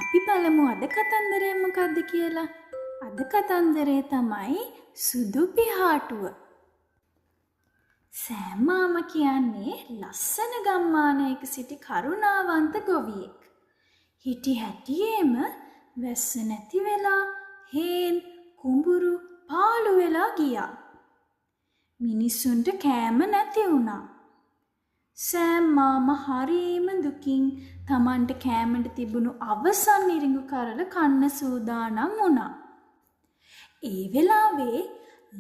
අපි බලමු අද කතන්දරය මොකක්ද කියලා. අද කතන්දරේ තමයි සුදු පිහාටුව. සෑම් මාමා කියන්නේ ලස්සන ගම්මානයක සිටි කරුණාවන්ත ගොවියෙක්. හිටි හැටියේම වැස්ස නැති වෙලා හේන් කුඹුරු පාළු වෙලා ගියා. මිනිස්සුන්ට කෑම නැති වුණා. සෑම් මාමා හරීම දුකින් Tamanට කෑමට තිබුණු අවසන් ඉරිඟු කරල කන්න සූදානම් වුණා. ඒ වෙලාවේ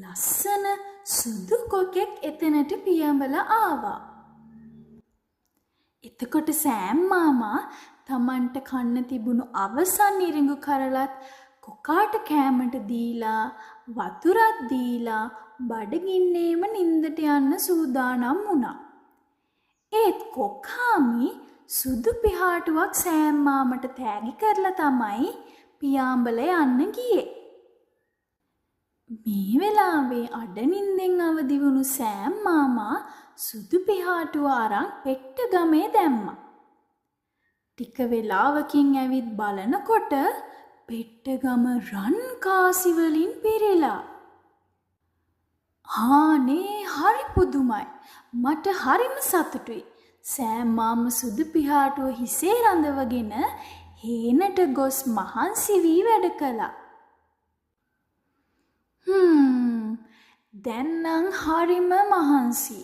ලස්සන සුදු කොකෙක් එතනට පියඹලා ආවා. එතකොට සෑම් මාමා Tamanට කන්න තිබුණු අවසන් ඉරිඟු කරලත් කොකාට කෑමට දීලා වතුරක් දීලා බඩගින්නේම නින්දට යන්න සූදානම් වුණා. ඒත් කොකාමි සුදු පිහාටුවක් සෑම් මාමට තෑගි කරලා තමයි පියාඹල යන්න ගියේ. මේ වෙලාවේ අඩනින්දෙන් අවදි වුණු සෑම් මාමා සුදු පිහාටුව අරන් පෙට්ට ගමේ දැම්මා. ටික වෙලාවකින් ඇවිත් බලනකොට පෙට්ට ගම රන් කාසි වලින් පිරීලා. හානේ හරි පුදුමයි. මට හරිම සතුටුයි. සෑම් මාමා සුදු පිහාටුව හිසේ රඳවගෙන හේනට ගොස් මහන්සි වී වැඩ කළා. දැන් නම් හරිම මහන්සි.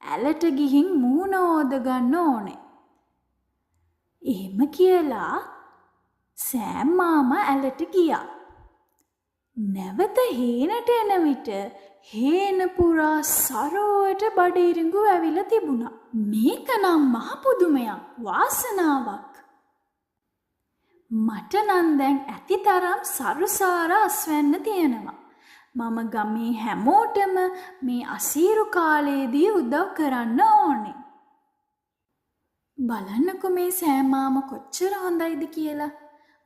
ඇලට ගිහින් මූණ ඕද ගන්න ඕනේ. එහෙම කියලා සෑම් මාමා ඇලට ගියා. නැවත හේනට එන විට හේන පුරා සරෝවට බඩ ඉරිඟු ඇවිල්ලා තිබුණා. මේක නම් මහ පුදුමයක්, වාසනාවක්. මට නම් දැන් ඇතිතරම් සරුසාර අස්වැන්න තියෙනවා. මම ගමේ හැමෝටම මේ අසීරු කාලයේදී උදව් කරන්න ඕනේ. බලන්නකෝ මේ සෑම් මාමා කොච්චර හොඳයිද කියලා.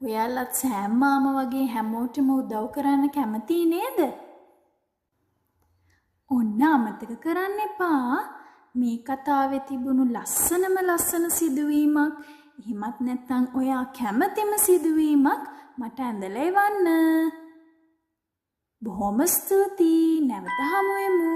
ඔයාලත් සෑම් මාමා වගේ හැමෝටම උදව් කරන්න කැමති නේද? ඔන්න අමතක කරන්න එපා. මේ කතාවේ තිබුණු ලස්සන සිදුවීමක්, එහෙමත් නැත්නම් ඔයා කැමතිම සිදුවීමක් මට ඇඳලා එවන්න. බොහොම ස්තුතියි. නැවත හමු වෙමු.